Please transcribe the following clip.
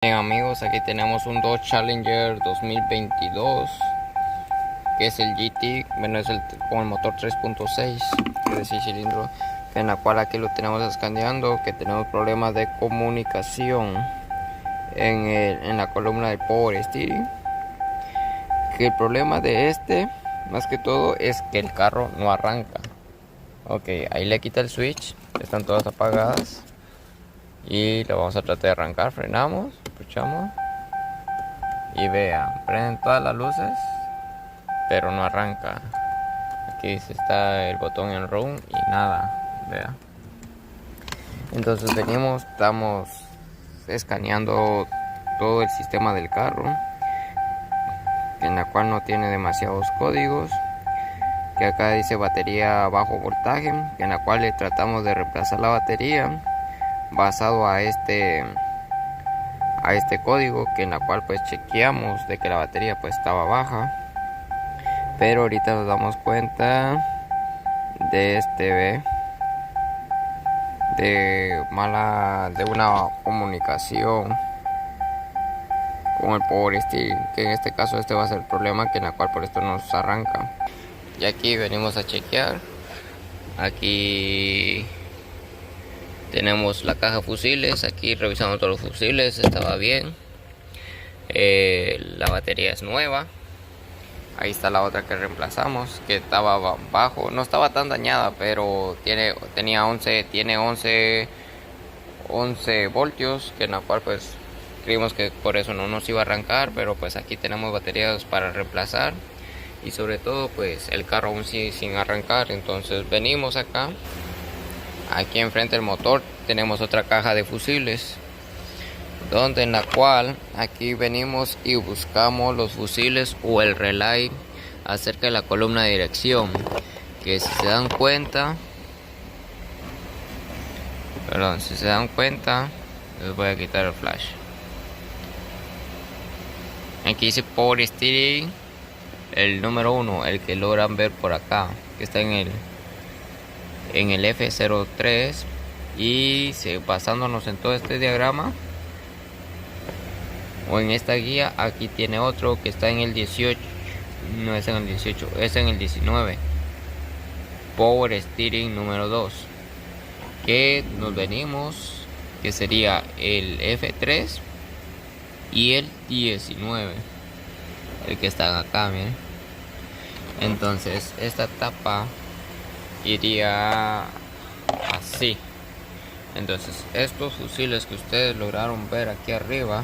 Bien amigos, aquí tenemos un Dodge Challenger 2022 que es el GT, bueno es con el motor 3.6 de 6 cilindros, en la cual aquí lo tenemos escaneando que tenemos problemas de comunicación en la columna del Power Steering. Que el problema de más que todo es que el carro no arranca. Ok, ahí le quita el switch, están todas apagadas y lo vamos a tratar de arrancar. Frenamos, escuchamos. Y vean, prenden todas las luces, pero no arranca. Aquí está el botón en run y nada, vean. Entonces estamos escaneando todo el sistema del carro, en la cual no tiene demasiados códigos. Que acá dice batería bajo voltaje, en la cual le tratamos de reemplazar la batería basado a este código, que en la cual pues chequeamos de que la batería pues estaba baja, pero ahorita nos damos cuenta de de una comunicación con el Power Steering, que en este caso va a ser el problema, que en la cual por esto nos arranca. Y aquí venimos a chequear. Aquí tenemos la caja de fusiles, aquí revisamos todos los fusiles, estaba bien. La batería es nueva. Ahí está la otra que reemplazamos, que estaba bajo, no estaba tan dañada, pero tiene 11 voltios, que en la cual pues creímos que por eso no nos iba a arrancar, pero pues aquí tenemos baterías para reemplazar. Y sobre todo pues el carro aún sigue sin arrancar. Entonces venimos acá, aquí enfrente del motor tenemos otra caja de fusibles, donde en la cual aquí venimos y buscamos los fusiles o el relay acerca de la columna de dirección, que si se dan cuenta, les voy a quitar el flash. Aquí dice Power Steering, el número 1, el que logran ver por acá, que está en el F03. Y basándonos en todo este diagrama o en esta guía, aquí tiene otro que está en el 18, no es en el 18, es en el 19, Power Steering número 2, que nos venimos, que sería el F3 y el 19, el que están acá, miren. Entonces esta tapa iría así. Entonces estos fusiles que ustedes lograron ver aquí arriba